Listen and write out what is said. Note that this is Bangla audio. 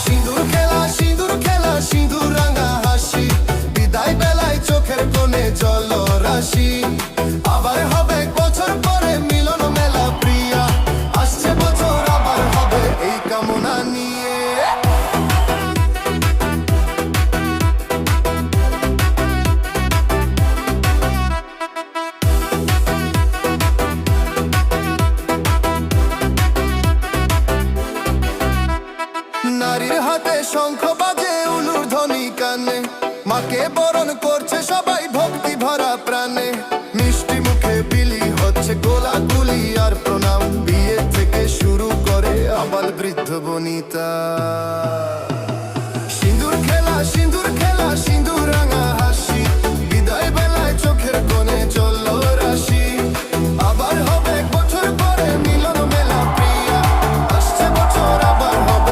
সিঁদুর খেলা সিঁদুর খেলা সিঁদুর রাঙা হাসি, বিদায় বেলায় চোখের কোণে জলরাশি। আবার হবে বছর পরে মিলন মেলা প্রিয়া, আসছে বছর আবার হবে এই কামনা নিয়ে। নারীর হাতে শঙ্খ বাজে উলুর ধ্বনি কানে, মাকে বরণ করছে সবাই ভক্তি ভরা প্রাণে। মিষ্টি মুখে বিলি হচ্ছে গোলাগুলি আর প্রণাম, বিয়ে থেকে শুরু করে আবাল বৃদ্ধ বনিতা।